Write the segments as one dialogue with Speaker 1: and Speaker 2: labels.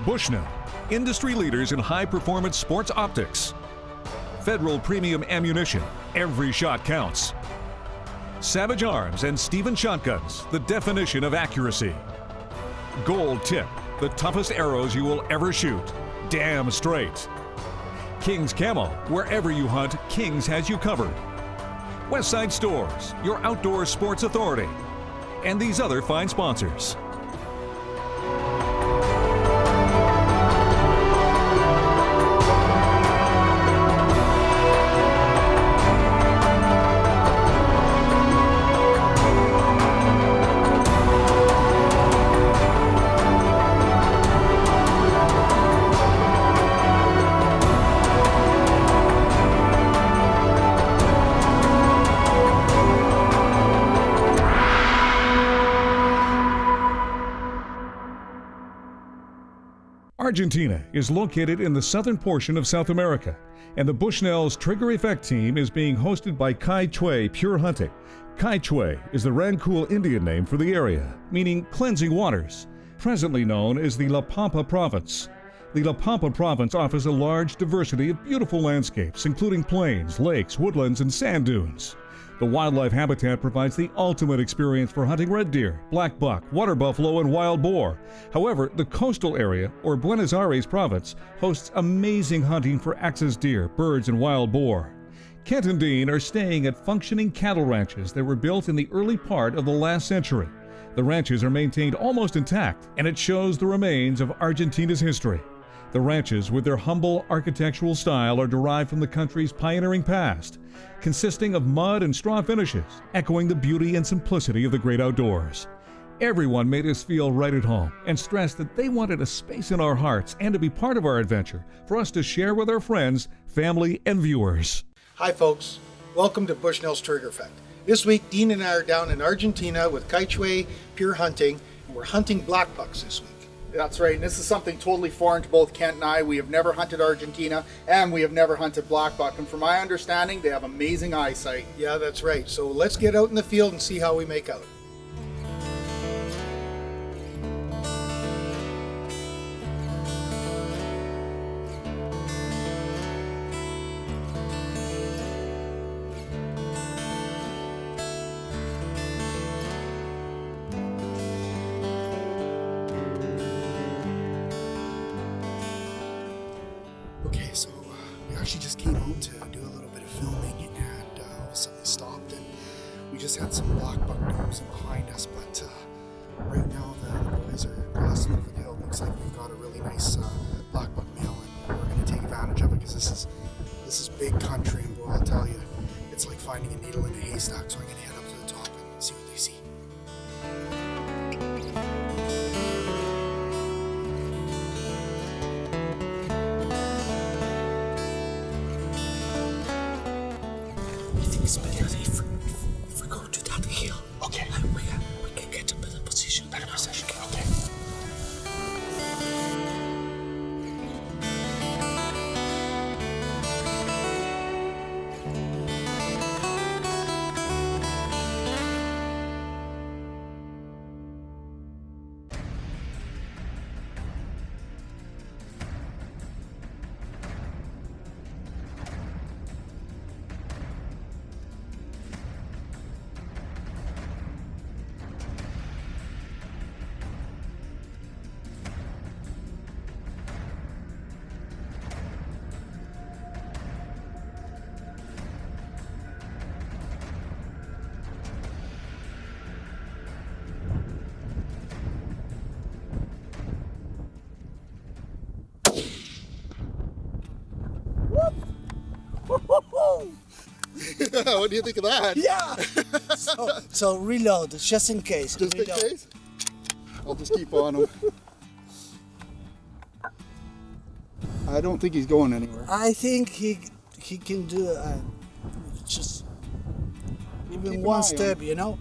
Speaker 1: Bushnell, industry leaders in high-performance sports optics. Federal premium ammunition, every shot counts. Savage Arms and Stephen Shotguns, the definition of accuracy. Gold Tip, the toughest arrows you will ever shoot. Damn straight. King's Camo, wherever you hunt, King's has you covered. Westside Stores, your outdoor sports authority. And these other fine sponsors. Argentina is located in the southern portion of South America, and the Bushnell's Trigger Effect team is being hosted by Caichue Pure Hunting. Caichue is the Rancoul Indian name for the area, meaning cleansing waters, presently known as the Pampa Province. The Pampa Province offers a large diversity of beautiful landscapes, including plains, lakes, woodlands, and sand dunes. The wildlife habitat provides the ultimate experience for hunting red deer, black buck, water buffalo, and wild boar. However, the coastal area, or Buenos Aires province, hosts amazing hunting for axis deer, birds, and wild boar. Kent and Dean are staying at functioning cattle ranches that were built in the early part of the last century. The ranches are maintained almost intact, and it shows the remains of Argentina's history. The ranches, with their humble architectural style, are derived from the country's pioneering past, consisting of mud and straw finishes, echoing the beauty and simplicity of the great outdoors. Everyone made us feel right at home and stressed that they wanted a space in our hearts and to be part of our adventure, for us to share with our friends, family, and viewers.
Speaker 2: Hi folks, welcome to Bushnell's Trigger Effect. This week, Dean and I are down in Argentina with Caichue Pure Hunting, and we're hunting black bucks this week.
Speaker 3: That's right, and this is something totally foreign to both Kent and I. We have never hunted Argentina, and we have never hunted black buck, and from my understanding, they have amazing eyesight.
Speaker 2: Yeah, that's right. So let's get out in the field and see how we make out.
Speaker 4: Okay, so we actually just came out to do a little bit of filming, and all of a sudden we stopped, and we just had some black buck nosing behind us, but right now the boys are crossing over the hill. Looks like we've got a really nice black buck male, and we're going to take advantage of it because this is big country, and boy, I'll tell you, it's like finding a needle in a haystack. So I'm going to head up to the top and see what they see. If we go to that hill, okay, we can get a better position. Okay.
Speaker 3: What do you think of that?
Speaker 4: Yeah! so reload, just in case.
Speaker 3: Just
Speaker 4: reload.
Speaker 3: in case? I'll just keep on him. I don't think he's going anywhere.
Speaker 4: I think he can do just even one step, you know?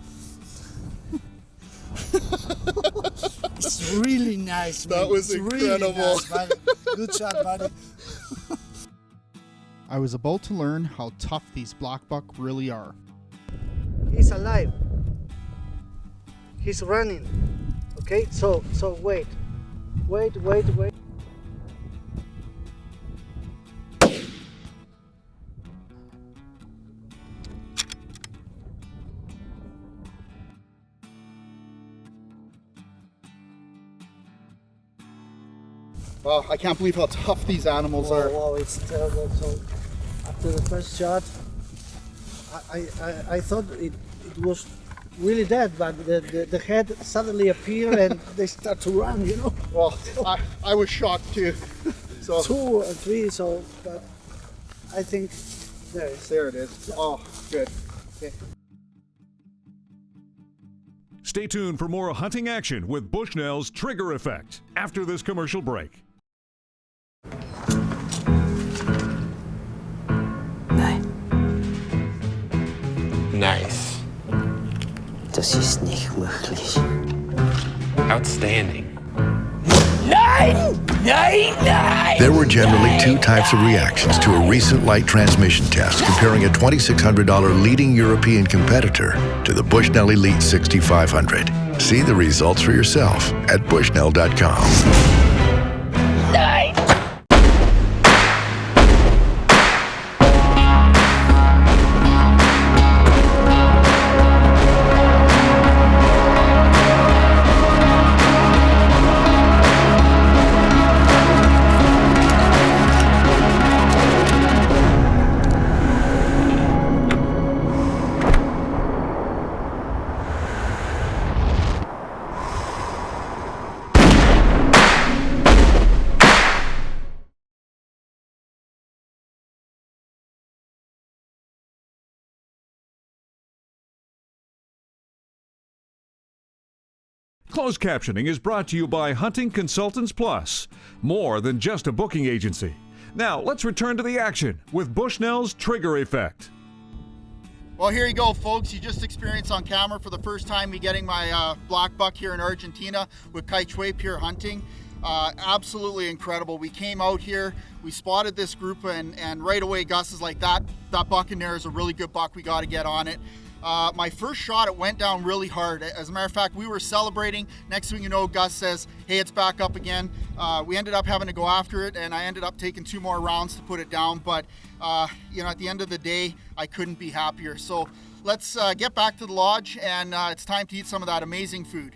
Speaker 4: It's really nice, man.
Speaker 3: That was
Speaker 4: it's
Speaker 3: incredible.
Speaker 4: Really nice, buddy. Good shot, buddy.
Speaker 3: I was about to learn how tough these black buck really are.
Speaker 4: He's alive. He's running. Okay, so wait.
Speaker 3: Well, I can't believe how tough these animals are.
Speaker 5: Wow, it's terrible. So after the first shot, I thought it was really dead, but the head suddenly appeared and they start to run, you know.
Speaker 3: Well, I was shocked too. So
Speaker 5: 2 and 3, so, but I think there
Speaker 3: it is. Oh, good. Okay.
Speaker 1: Stay tuned for more hunting action with Bushnell's Trigger Effect after this commercial break.
Speaker 6: Nice.
Speaker 7: Das ist nicht möglich.
Speaker 6: Outstanding.
Speaker 7: Nein! Nein! Nein!
Speaker 8: There were generally two types of reactions to a recent light transmission test comparing a $2,600 leading European competitor to the Bushnell Elite 6500. See the results for yourself at bushnell.com.
Speaker 1: Closed captioning is brought to you by Hunting Consultants Plus, more than just a booking agency. Now, let's return to the action with Bushnell's Trigger Effect.
Speaker 3: Well, here you go, folks. You just experienced on camera for the first time me getting my black buck here in Argentina with Caichue Pure Hunting. Absolutely incredible. We came out here, we spotted this group, and right away Gus is like, that buck in there is a really good buck, we got to get on it. My first shot, it went down really hard. As a matter of fact, we were celebrating. Next thing you know, Gus says, hey, it's back up again. We ended up having to go after it, and I ended up taking 2 more rounds to put it down. But, you know, at the end of the day, I couldn't be happier. So let's get back to the lodge, and it's time to eat some of that amazing food.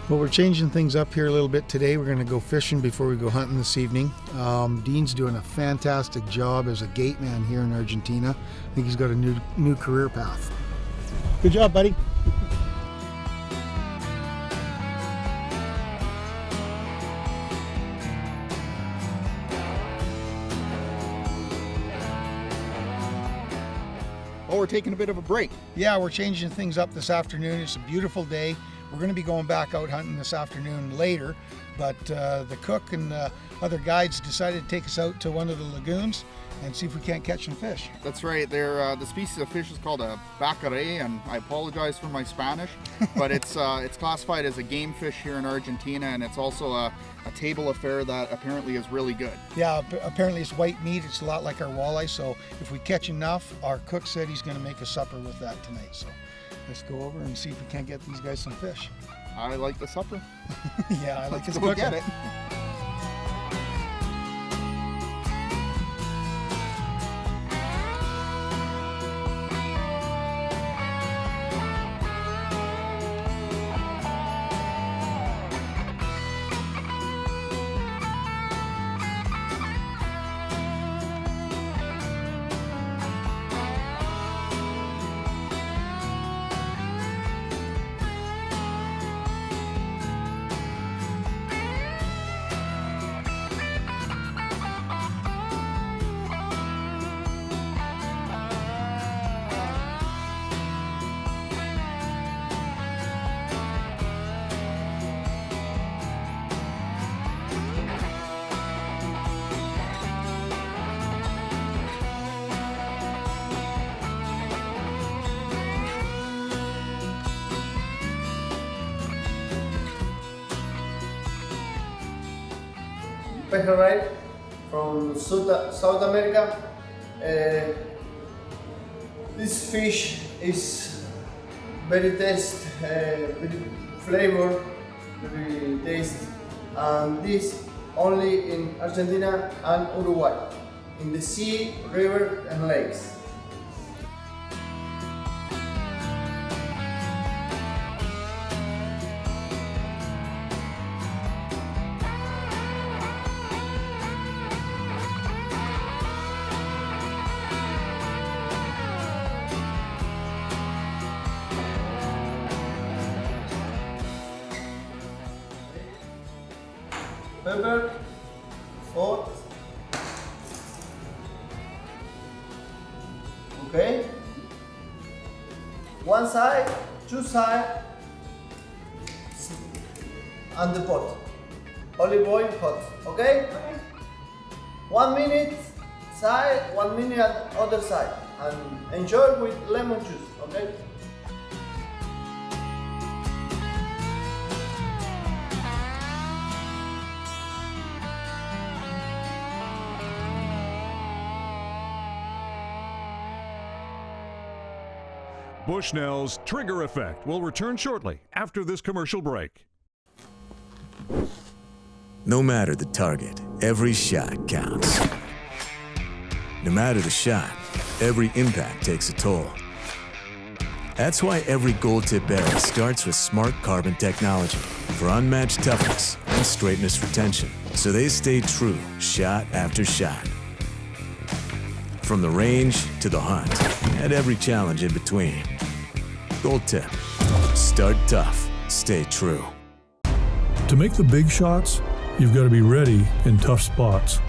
Speaker 2: Well, we're changing things up here a little bit today. We're going to go fishing before we go hunting this evening. Dean's doing a fantastic job as a gate man here in Argentina. I think he's got a new career path. Good job, buddy.
Speaker 3: Oh, we're taking a bit of a break.
Speaker 2: Yeah, we're changing things up this afternoon. It's a beautiful day. We're going to be going back out hunting this afternoon later, but the cook and other guides decided to take us out to one of the lagoons and see if we can't catch some fish.
Speaker 3: That's right. They're the species of fish is called a bacare, and I apologize for my Spanish, but it's classified as a game fish here in Argentina, and it's also a table affair that apparently is really good.
Speaker 2: Yeah, apparently it's white meat. It's a lot like our walleye, so if we catch enough, our cook said he's going to make a supper with that tonight. So let's go over and see if we can't get these guys some fish.
Speaker 3: I like the supper.
Speaker 2: Yeah, I like his
Speaker 3: Go
Speaker 2: cooking.
Speaker 3: get it.
Speaker 6: pejerrey from South America. This fish is very taste, very flavor, very taste, and this only in Argentina and Uruguay, in the sea, river and lakes. Pepper, salt. Okay. One side, two side, and the pot. Olive oil hot. Okay. 1 minute side, 1 minute other side, and enjoy with lemon juice. Okay.
Speaker 1: Bushnell's Trigger Effect will return shortly after this commercial break.
Speaker 9: No matter the target, every shot counts. No matter the shot, every impact takes a toll. That's why every gold tip arrow starts with smart carbon technology for unmatched toughness and straightness retention, so they stay true shot after shot. From the range to the hunt, and every challenge in between. Gold tip. Start tough, stay true.
Speaker 10: To make the big shots, you've got to be ready in tough spots.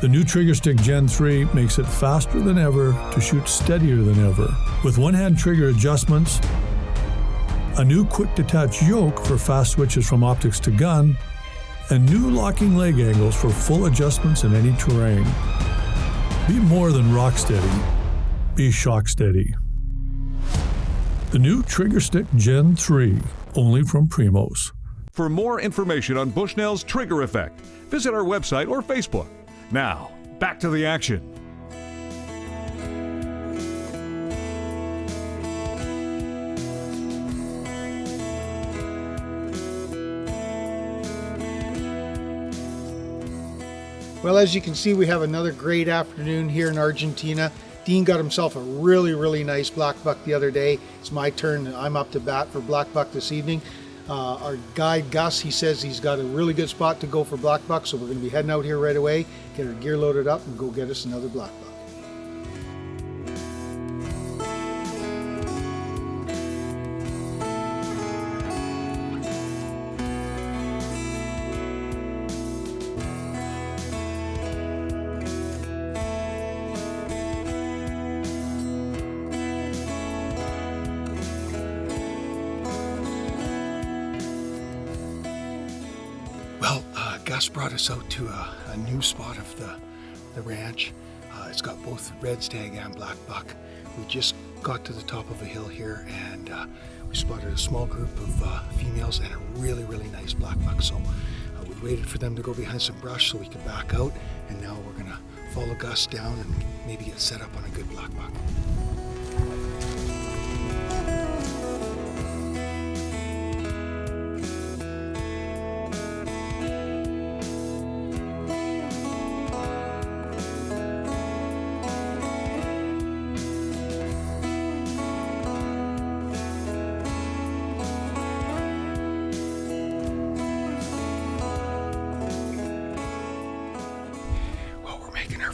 Speaker 10: The new Trigger Stick Gen 3 makes it faster than ever to shoot steadier than ever. With one-hand trigger adjustments, a new quick detach yoke for fast switches from optics to gun, and new locking leg angles for full adjustments in any terrain. Be more than rock steady, be shock steady. The new Trigger Stick Gen 3, only from Primos.
Speaker 1: For more information on Bushnell's Trigger Effect, visit our website or Facebook. Now, back to the action.
Speaker 2: Well, as you can see, we have another great afternoon here in Argentina. Dean got himself a really nice black buck the other day. It's my turn. I'm up to bat for black buck this evening. Our guide Gus, he says he's got a really good spot to go for black buck, so we're going to be heading out here right away, get our gear loaded up, and go get us another black buck. Well, Gus brought us out to a new spot of the ranch. It's got both red stag and black buck. We just got to the top of a hill here, and we spotted a small group of females and a really nice black buck. So we waited for them to go behind some brush so we could back out, and now we're gonna follow Gus down and maybe get set up on a good black buck.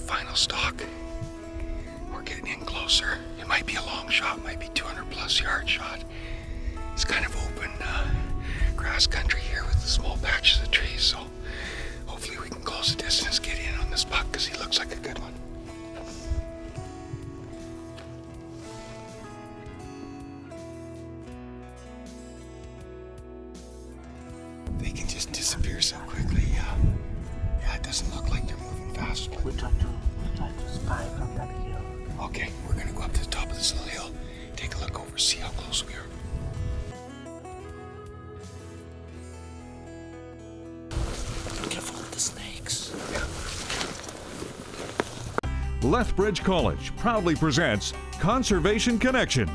Speaker 2: Final stock. We're getting in closer. It might be a long shot, might be 200+ yard shot. It's kind of open grass country here with the small patches of trees, so hopefully we can close the distance, get in on this buck because he looks like a good one. They can just disappear so quickly. Yeah, it doesn't look like they're moving fast.
Speaker 5: We try to spy from that hill.
Speaker 2: Okay, we're gonna go up to the top of this little hill, take a look over, see how close we are.
Speaker 5: Careful with the snakes.
Speaker 1: Lethbridge College proudly presents Conservation Connection.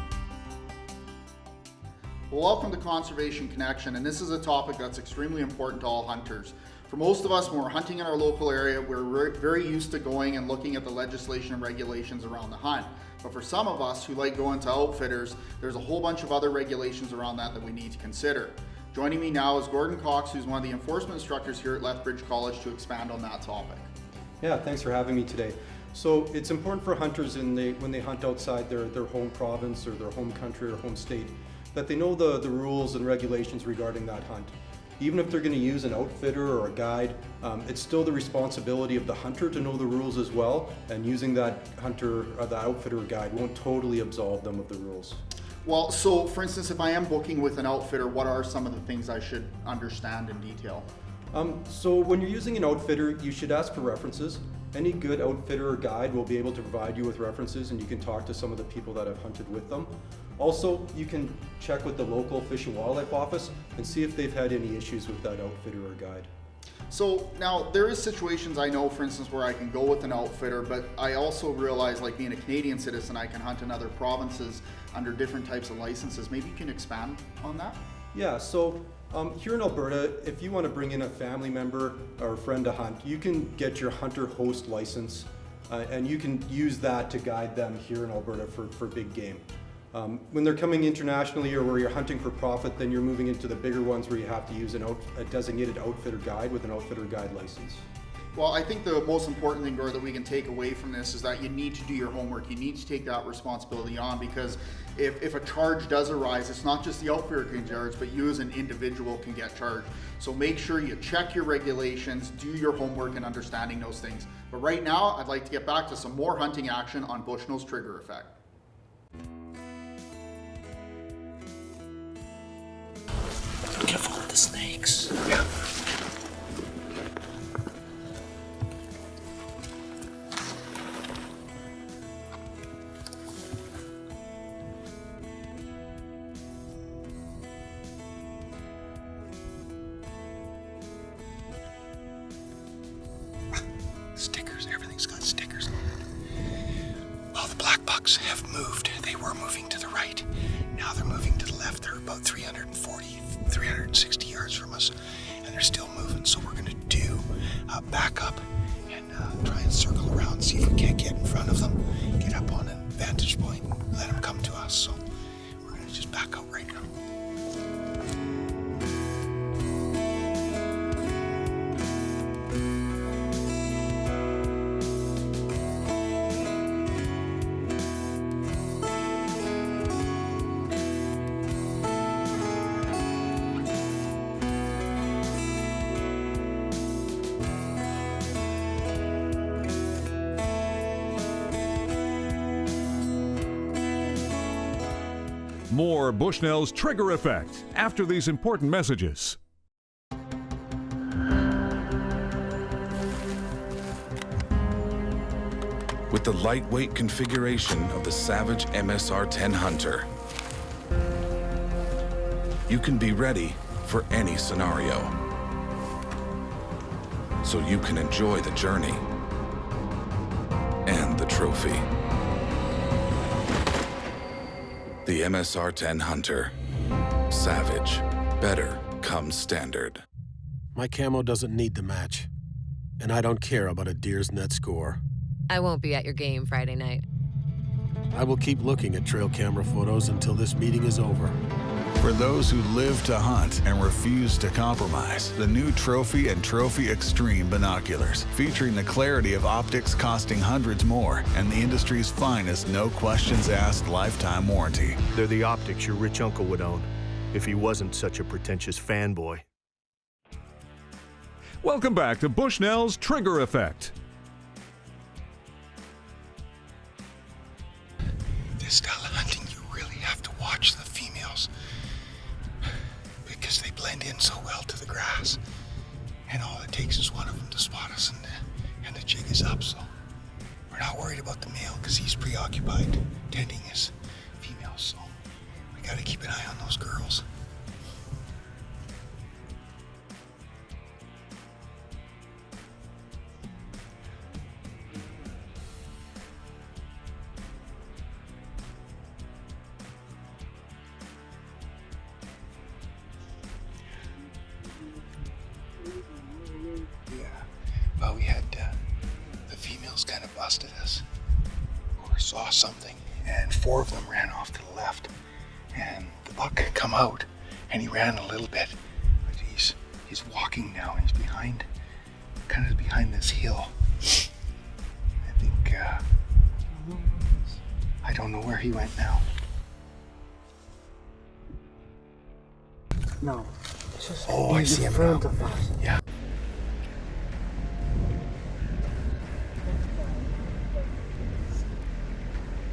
Speaker 3: Well, welcome to Conservation Connection, and this is a topic that's extremely important to all hunters. For most of us, when we're hunting in our local area, we're very used to going and looking at the legislation and regulations around the hunt. But for some of us who like going to outfitters, there's a whole bunch of other regulations around that we need to consider. Joining me now is Gordon Cox, who's one of the enforcement instructors here at Lethbridge College, to expand on that topic.
Speaker 11: Yeah, thanks for having me today. So it's important for hunters when they hunt outside their home province or their home country or home state that they know the rules and regulations regarding that hunt. Even if they're going to use an outfitter or a guide, it's still the responsibility of the hunter to know the rules as well, and using that hunter or the outfitter or guide won't totally absolve them of the rules.
Speaker 3: Well, so for instance, if I am booking with an outfitter, what are some of the things I should understand in detail?
Speaker 11: So when you're using an outfitter, you should ask for references. Any good outfitter or guide will be able to provide you with references, and you can talk to some of the people that have hunted with them. Also, you can check with the local Fish and Wildlife Office and see if they've had any issues with that outfitter or guide.
Speaker 3: So now there is situations I know, for instance, where I can go with an outfitter, but I also realize, like being a Canadian citizen, I can hunt in other provinces under different types of licenses. Maybe you can expand on that?
Speaker 11: Yeah, so here in Alberta, if you want to bring in a family member or a friend to hunt, you can get your hunter host license and you can use that to guide them here in Alberta for big game. When they're coming internationally or where you're hunting for profit, then you're moving into the bigger ones where you have to use a designated outfitter guide with an outfitter guide license.
Speaker 3: Well, I think the most important thing, Gord, that we can take away from this is that you need to do your homework. You need to take that responsibility on, because if a charge does arise, it's not just the outfitter can get charged, but you as an individual can get charged. So make sure you check your regulations, do your homework and understanding those things. But right now, I'd like to get back to some more hunting action on Bushnell's trigger effect.
Speaker 7: Careful with the snakes.
Speaker 4: Yeah. Stickers, everything's got stickers. Well, the black bucks have moved. They were moving to the right. Now they're moving to the left. They're about 360 yards from us, and they're still moving. So we're going to do back up and try and circle around, see if we can't get in front of them, get up on a vantage point, and let them come to us. So we're going to just back out right now.
Speaker 1: More Bushnell's trigger effect after these important messages.
Speaker 12: With the lightweight configuration of the Savage MSR-10 Hunter, you can be ready for any scenario, so you can enjoy the journey and the trophy. The MSR-10 Hunter. Savage. Better comes standard.
Speaker 13: My camo doesn't need the match, and I don't care about a deer's net score.
Speaker 14: I won't be at your game Friday night.
Speaker 13: I will keep looking at trail camera photos until this meeting is over.
Speaker 15: For those who live to hunt and refuse to compromise, the new Trophy and Trophy Extreme binoculars, featuring the clarity of optics costing hundreds more and the industry's finest no questions asked lifetime warranty.
Speaker 16: They're the optics your rich uncle would own if he wasn't such a pretentious fanboy.
Speaker 1: Welcome back to Bushnell's trigger effect.
Speaker 4: This style of hunting, you really have to watch the females because they blend in so well to the grass. And all it takes is one of them to spot us and the jig is up. So we're not worried about the male because he's preoccupied tending his females. So we got to keep an eye on those girls.
Speaker 2: busted us or saw something, and 4 of them ran off to the left. And the buck come out, and he ran a little bit, but he's walking now, and he's kind of behind this hill. I think I don't know where he went now.
Speaker 5: No. Just
Speaker 2: Oh, I see him now.
Speaker 5: Of us.
Speaker 2: Yeah.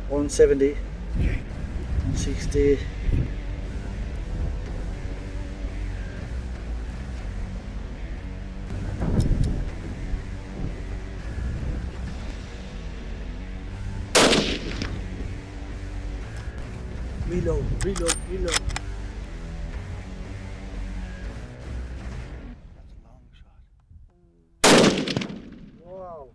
Speaker 5: $170.
Speaker 2: Okay.
Speaker 5: $160. Reload. Wow.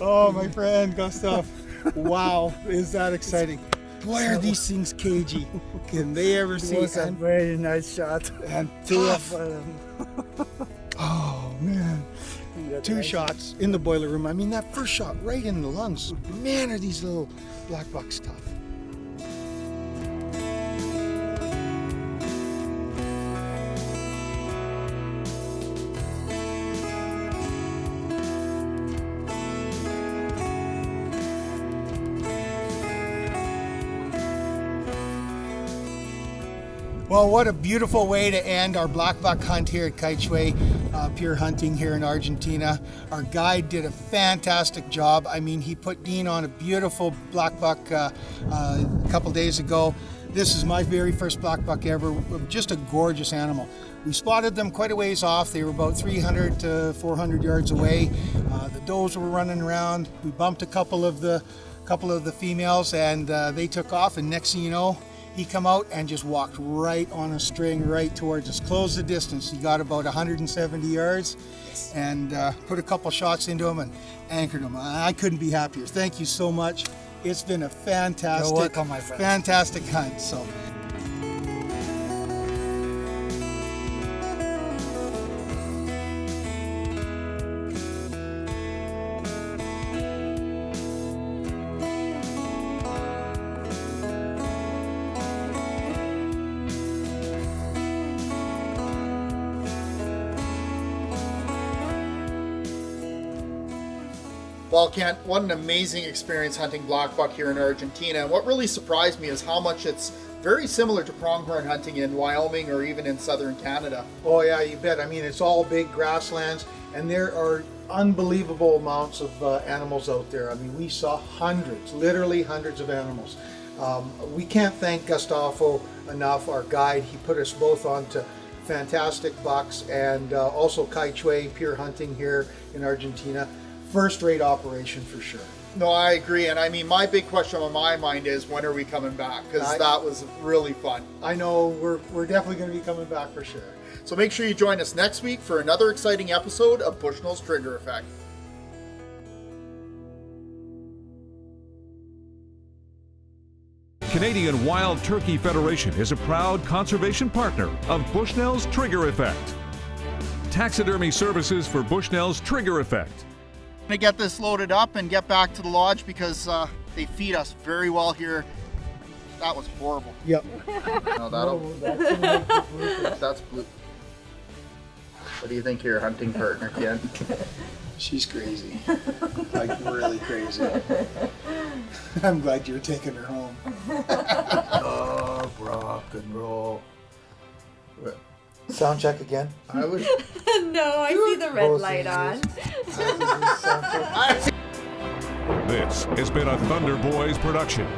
Speaker 2: Oh, my friend Gustav. Wow, is that exciting. Boy, are these things cagey. Can they ever see?
Speaker 5: It was a very nice shot.
Speaker 2: And
Speaker 5: Two
Speaker 2: tough.
Speaker 5: of them.
Speaker 2: Oh, man. 2 shots in the boiler room. I mean, that first shot right in the lungs. Man, are these little black bucks tough. Well, what a beautiful way to end our black buck hunt here at Caichue Pure Hunting here in Argentina. Our guide did a fantastic job. I mean, he put Dean on a beautiful black buck a couple days ago. This is my very first black buck ever. Just a gorgeous animal. We spotted them quite a ways off. They were about 300 to 400 yards away. The does were running around. We bumped a couple of the females, and they took off. And next thing you know, he come out and just walked right on a string right towards us. Closed the distance. He got about 170 yards and put a couple shots into him and anchored him. I couldn't be happier. Thank you so much. It's been a fantastic,
Speaker 5: You're welcome, my friend.
Speaker 2: fantastic hunt. So.
Speaker 3: Well, Kent, what an amazing experience hunting black buck here in Argentina. And what really surprised me is how much it's very similar to pronghorn hunting in Wyoming or even in southern Canada.
Speaker 2: Oh yeah, you bet. I mean, it's all big grasslands, and there are unbelievable amounts of animals out there. I mean, we saw hundreds, literally hundreds of animals. We can't thank Gustavo enough, our guide. He put us both onto fantastic bucks, and also Caichue Pure Hunting here in Argentina. First-rate operation for sure.
Speaker 3: No, I agree. And I mean, my big question on my mind is, when are we coming back? Because that was really fun.
Speaker 2: I know we're definitely going to be coming back for sure.
Speaker 3: So make sure you join us next week for another exciting episode of Bushnell's Trigger Effect.
Speaker 1: Canadian Wild Turkey Federation is a proud conservation partner of Bushnell's Trigger Effect. Taxidermy services for Bushnell's Trigger Effect.
Speaker 3: To get this loaded up and get back to the lodge because they feed us very well here. That was horrible.
Speaker 2: Yep.
Speaker 3: No, that's blue. What do you think of your hunting partner, Ken?
Speaker 2: She's crazy. Like really crazy. I'm glad you're taking her home. Oh, rock and roll. Sound check again?
Speaker 17: No, I see the red light on.
Speaker 1: This has been a Thunder Boys production.